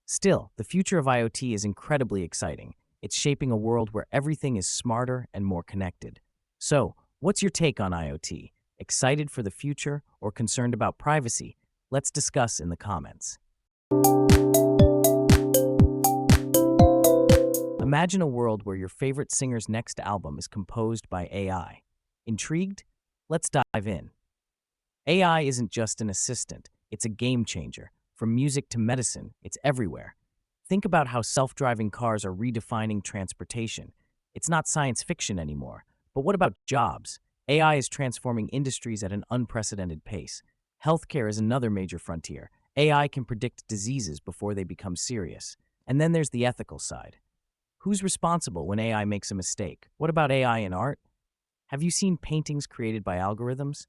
Still, the future of IoT is incredibly exciting. It's shaping a world where everything is smarter and more connected. So, what's your take on IoT? Excited for the future or concerned about privacy? Let's discuss in the comments. Imagine a world where your favorite singer's next album is composed by AI. Intrigued? Let's dive in. AI isn't just an assistant, it's a game changer. From music to medicine, it's everywhere. Think about how self-driving cars are redefining transportation. It's not science fiction anymore. But what about jobs? AI is transforming industries at an unprecedented pace. Healthcare is another major frontier. AI can predict diseases before they become serious. And then there's the ethical side. Who's responsible when AI makes a mistake? What about AI in art? Have you seen paintings created by algorithms?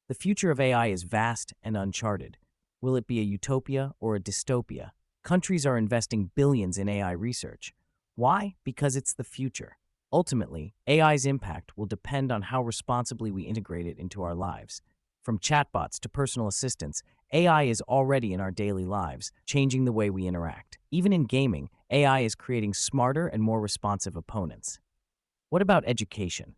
The future of AI is vast and uncharted. Will it be a utopia or a dystopia? Countries are investing billions in AI research. Why? Because it's the future. Ultimately, AI's impact will depend on how responsibly we integrate it into our lives. From chatbots to personal assistants, AI is already in our daily lives, changing the way we interact. Even in gaming, AI is creating smarter and more responsive opponents. What about education?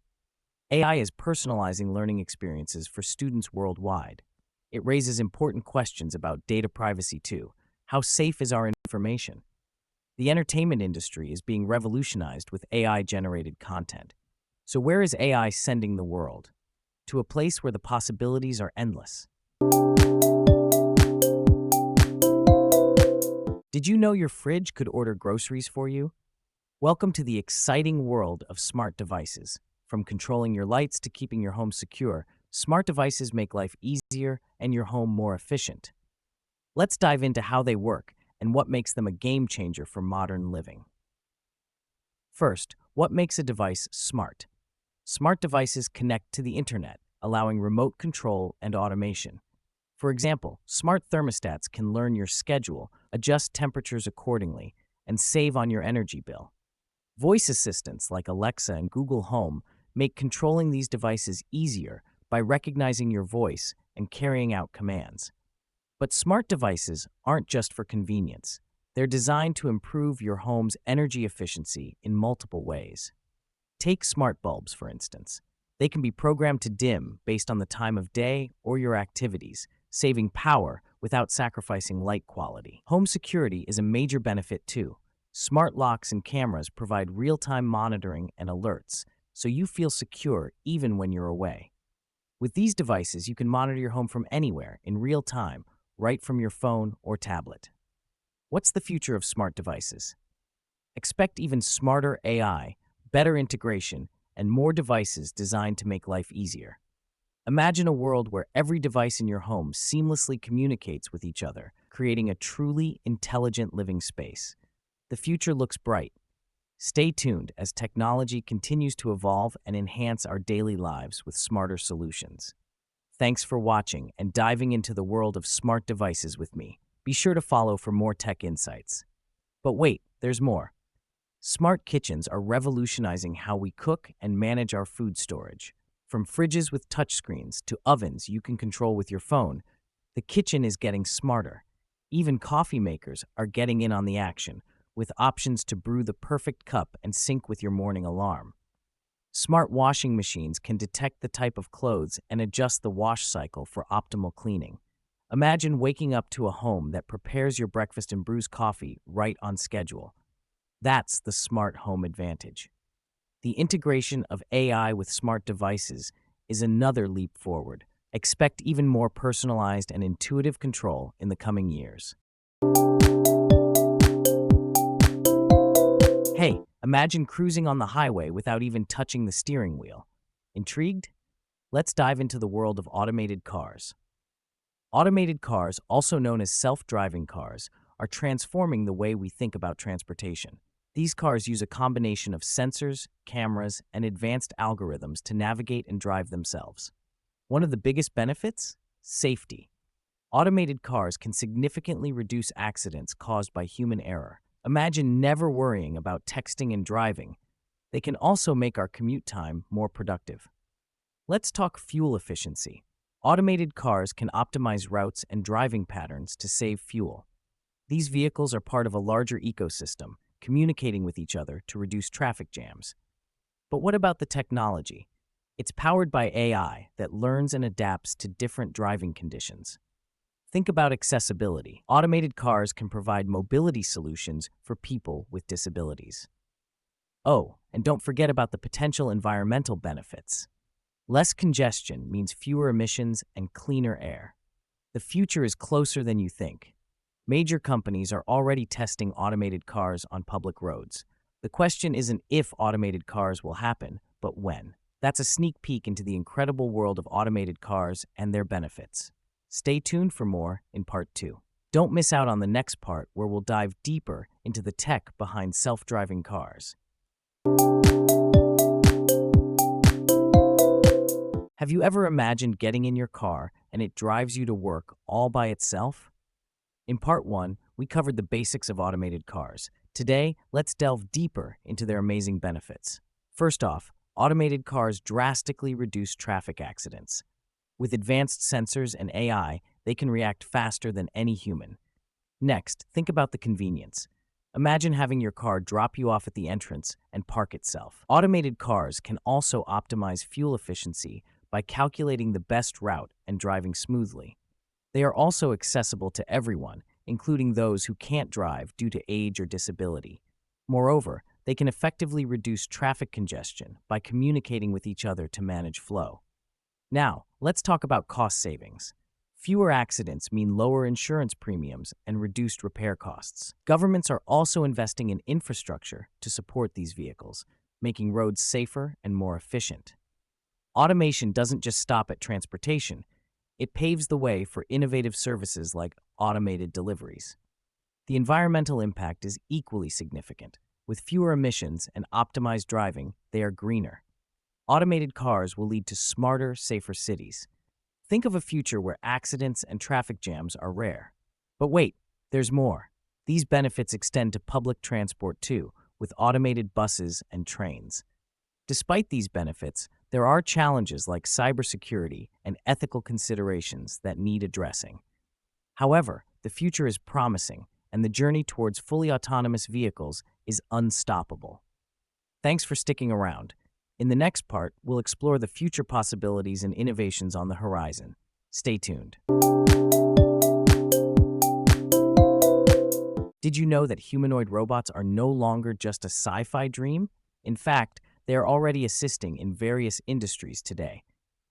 AI is personalizing learning experiences for students worldwide. It raises important questions about data privacy too. How safe is our information? The entertainment industry is being revolutionized with AI-generated content. So where is AI sending the world? To a place where the possibilities are endless. Did you know your fridge could order groceries for you? Welcome to the exciting world of smart devices. From controlling your lights to keeping your home secure, smart devices make life easier and your home more efficient. Let's dive into how they work and what makes them a game changer for modern living. First, what makes a device smart? Smart devices connect to the internet, allowing remote control and automation. For example, smart thermostats can learn your schedule, adjust temperatures accordingly, and save on your energy bill. Voice assistants like Alexa and Google Home make controlling these devices easier by recognizing your voice and carrying out commands. But smart devices aren't just for convenience. They're designed to improve your home's energy efficiency in multiple ways. Take smart bulbs, for instance. They can be programmed to dim based on the time of day or your activities, saving power without sacrificing light quality. Home security is a major benefit too. Smart locks and cameras provide real-time monitoring and alerts, so you feel secure even when you're away. With these devices, you can monitor your home from anywhere in real time, right from your phone or tablet. What's the future of smart devices? Expect even smarter AI, better integration, and more devices designed to make life easier. Imagine a world where every device in your home seamlessly communicates with each other, creating a truly intelligent living space. The future looks bright. Stay tuned as technology continues to evolve and enhance our daily lives with smarter solutions. Thanks for watching and diving into the world of smart devices with me. Be sure to follow for more tech insights. But wait, there's more. Smart kitchens are revolutionizing how we cook and manage our food storage. From fridges with touchscreens to ovens you can control with your phone, the kitchen is getting smarter. Even coffee makers are getting in on the action, with options to brew the perfect cup and sync with your morning alarm. Smart washing machines can detect the type of clothes and adjust the wash cycle for optimal cleaning. Imagine waking up to a home that prepares your breakfast and brews coffee right on schedule. That's the smart home advantage. The integration of AI with smart devices is another leap forward. Expect even more personalized and intuitive control in the coming years. Hey, imagine cruising on the highway without even touching the steering wheel. Intrigued? Let's dive into the world of automated cars. Automated cars, also known as self-driving cars, are transforming the way we think about transportation. These cars use a combination of sensors, cameras, and advanced algorithms to navigate and drive themselves. One of the biggest benefits? Safety. Automated cars can significantly reduce accidents caused by human error. Imagine never worrying about texting and driving. They can also make our commute time more productive. Let's talk fuel efficiency. Automated cars can optimize routes and driving patterns to save fuel. These vehicles are part of a larger ecosystem, communicating with each other to reduce traffic jams. But what about the technology? It's powered by AI that learns and adapts to different driving conditions. Think about accessibility. Automated cars can provide mobility solutions for people with disabilities. Oh, and don't forget about the potential environmental benefits. Less congestion means fewer emissions and cleaner air. The future is closer than you think. Major companies are already testing automated cars on public roads. The question isn't if automated cars will happen, but when. That's a sneak peek into the incredible world of automated cars and their benefits. Stay tuned for more in Part 2. Don't miss out on the next part where we'll dive deeper into the tech behind self-driving cars. Have you ever imagined getting in your car and it drives you to work all by itself? In Part 1, we covered the basics of automated cars. Today, let's delve deeper into their amazing benefits. First off, automated cars drastically reduce traffic accidents. With advanced sensors and AI, they can react faster than any human. Next, think about the convenience. Imagine having your car drop you off at the entrance and park itself. Automated cars can also optimize fuel efficiency by calculating the best route and driving smoothly. They are also accessible to everyone, including those who can't drive due to age or disability. Moreover, they can effectively reduce traffic congestion by communicating with each other to manage flow. Now, let's talk about cost savings. Fewer accidents mean lower insurance premiums and reduced repair costs. Governments are also investing in infrastructure to support these vehicles, making roads safer and more efficient. Automation doesn't just stop at transportation. It paves the way for innovative services like automated deliveries. The environmental impact is equally significant. With fewer emissions and optimized driving, they are greener. Automated cars will lead to smarter, safer cities. Think of a future where accidents and traffic jams are rare. But wait, there's more. These benefits extend to public transport too, with automated buses and trains. Despite these benefits, there are challenges like cybersecurity and ethical considerations that need addressing. However, the future is promising, and the journey towards fully autonomous vehicles is unstoppable. Thanks for sticking around. In the next part, we'll explore the future possibilities and innovations on the horizon. Stay tuned. Did you know that humanoid robots are no longer just a sci-fi dream? In fact, they are already assisting in various industries today.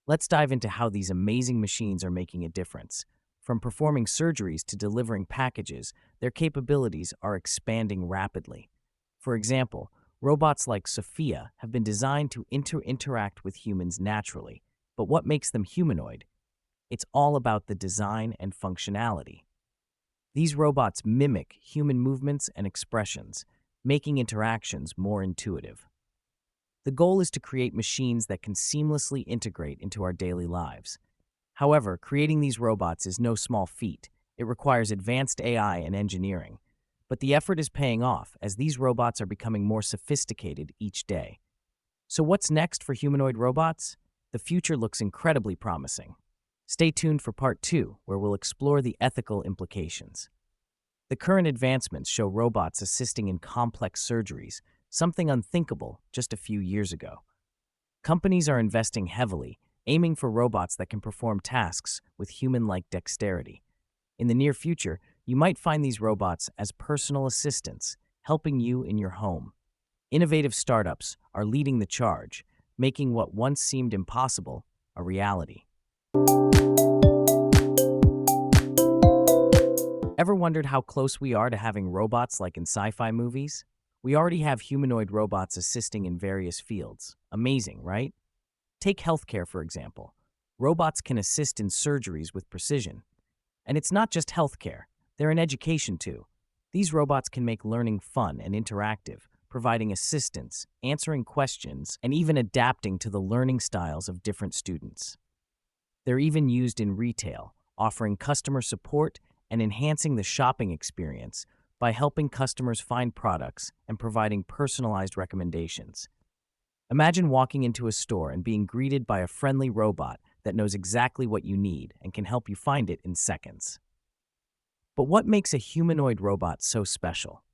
Let's dive into how these amazing machines are making a difference. From performing surgeries to delivering packages, their capabilities are expanding rapidly. For example, robots like Sophia have been designed to interact with humans naturally. But what makes them humanoid? It's all about the design and functionality. These robots mimic human movements and expressions, making interactions more intuitive. The goal is to create machines that can seamlessly integrate into our daily lives. However, creating these robots is no small feat. It requires advanced AI and engineering. But the effort is paying off as these robots are becoming more sophisticated each day. So what's next for humanoid robots? The future looks incredibly promising. Stay tuned for Part 2, where we'll explore the ethical implications. The current advancements show robots assisting in complex surgeries, something unthinkable just a few years ago. Companies are investing heavily, aiming for robots that can perform tasks with human-like dexterity. In the near future, you might find these robots as personal assistants, helping you in your home. Innovative startups are leading the charge, making what once seemed impossible a reality. Ever wondered how close we are to having robots like in sci-fi movies? We already have humanoid robots assisting in various fields. Amazing, right? Take healthcare, for example. Robots can assist in surgeries with precision. And it's not just healthcare, they're in education too. These robots can make learning fun and interactive, providing assistance, answering questions, and even adapting to the learning styles of different students. They're even used in retail, offering customer support and enhancing the shopping experience by helping customers find products and providing personalized recommendations. Imagine walking into a store and being greeted by a friendly robot that knows exactly what you need and can help you find it in seconds. But what makes a humanoid robot so special?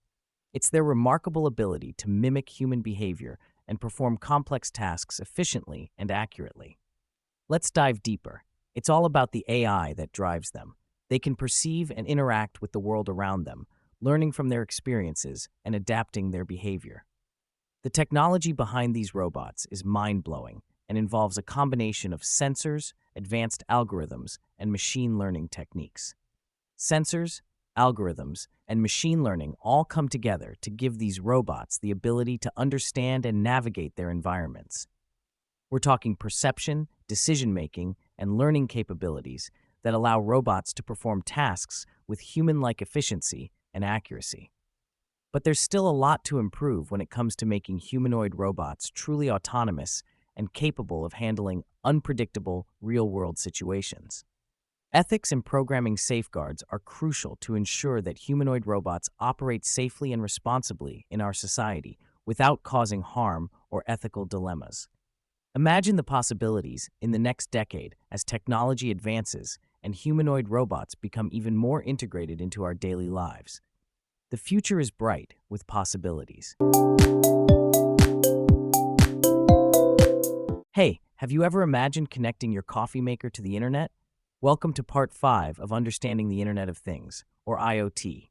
It's their remarkable ability to mimic human behavior and perform complex tasks efficiently and accurately. Let's dive deeper. It's all about the AI that drives them. They can perceive and interact with the world around them, learning from their experiences and adapting their behavior. The technology behind these robots is mind-blowing and involves a combination of sensors, advanced algorithms, and machine learning techniques. Sensors, algorithms, and machine learning all come together to give these robots the ability to understand and navigate their environments. We're talking perception, decision-making, and learning capabilities that allow robots to perform tasks with human-like efficiency and accuracy. But there's still a lot to improve when it comes to making humanoid robots truly autonomous and capable of handling unpredictable, real-world situations. Ethics and programming safeguards are crucial to ensure that humanoid robots operate safely and responsibly in our society without causing harm or ethical dilemmas. Imagine the possibilities in the next decade as technology advances and humanoid robots become even more integrated into our daily lives. The future is bright with possibilities. Hey, have you ever imagined connecting your coffee maker to the internet? Welcome to part 5 of Understanding the Internet of Things, or IoT.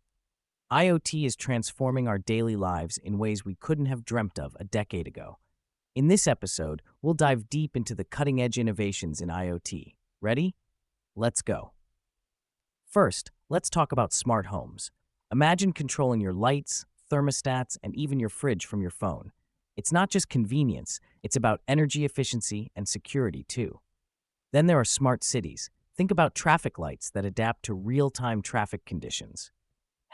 IoT is transforming our daily lives in ways we couldn't have dreamt of a decade ago. In this episode, we'll dive deep into the cutting-edge innovations in IoT. Ready? Let's go. First, let's talk about smart homes. Imagine controlling your lights, thermostats, and even your fridge from your phone. It's not just convenience, it's about energy efficiency and security too. Then there are smart cities. Think about traffic lights that adapt to real-time traffic conditions.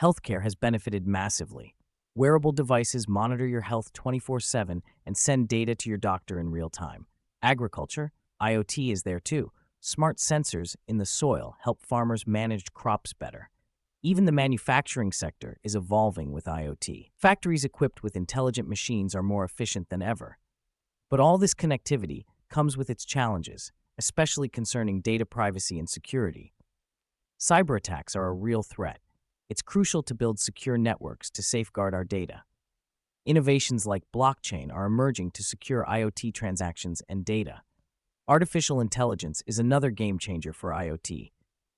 Healthcare has benefited massively. Wearable devices monitor your health 24/7 and send data to your doctor in real time. Agriculture, IoT is there too. Smart sensors in the soil help farmers manage crops better. Even the manufacturing sector is evolving with IoT. Factories equipped with intelligent machines are more efficient than ever. But all this connectivity comes with its challenges, especially concerning data privacy and security. Cyber attacks are a real threat. It's crucial to build secure networks to safeguard our data. Innovations like blockchain are emerging to secure IoT transactions and data. Artificial intelligence is another game changer for IoT.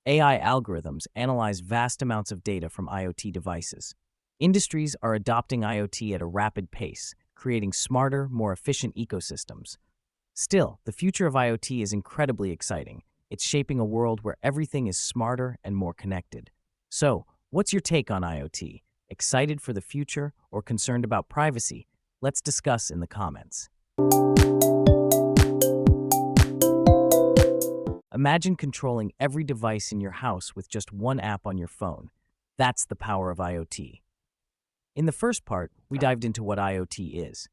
AI algorithms analyze vast amounts of data from IoT devices. Industries are adopting IoT at a rapid pace, creating smarter, more efficient ecosystems. Still, the future of IoT is incredibly exciting. It's shaping a world where everything is smarter and more connected. So, what's your take on IoT? Excited for the future or concerned about privacy? Let's discuss in the comments. Imagine controlling every device in your house with just one app on your phone. That's the power of IoT. In the first part, we dived into what IoT is.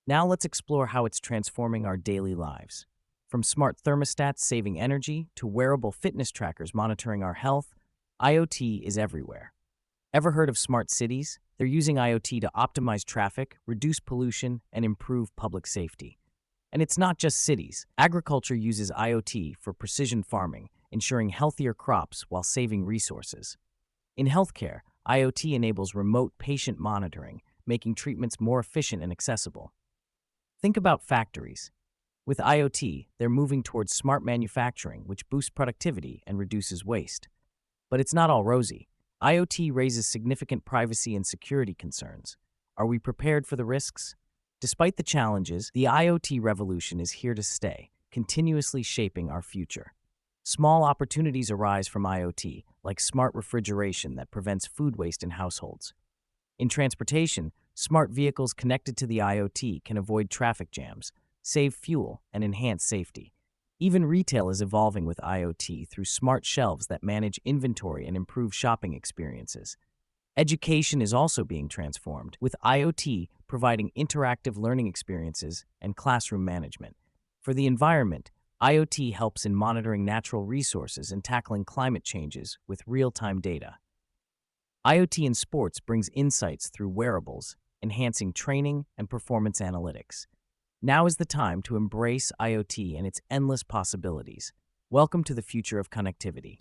Now let's explore how it's transforming our daily lives. From smart thermostats saving energy to wearable fitness trackers monitoring our health, IoT is everywhere. Ever heard of smart cities? They're using IoT to optimize traffic, reduce pollution, and improve public safety. And it's not just cities. Agriculture uses IoT for precision farming, ensuring healthier crops while saving resources. In healthcare, IoT enables remote patient monitoring, making treatments more efficient and accessible. Think about factories. With IoT, they're moving towards smart manufacturing, which boosts productivity and reduces waste. But it's not all rosy. IoT raises significant privacy and security concerns. Are we prepared for the risks? Despite the challenges, the IoT revolution is here to stay, continuously shaping our future. Small opportunities arise from IoT, like smart refrigeration that prevents food waste in households. In transportation, smart vehicles connected to the IoT can avoid traffic jams, save fuel, and enhance safety. Even retail is evolving with IoT through smart shelves that manage inventory and improve shopping experiences. Education is also being transformed, with IoT providing interactive learning experiences and classroom management. For the environment, IoT helps in monitoring natural resources and tackling climate changes with real-time data. IoT in sports brings insights through wearables, enhancing training and performance analytics. Now is the time to embrace IoT and its endless possibilities. Welcome to the future of connectivity.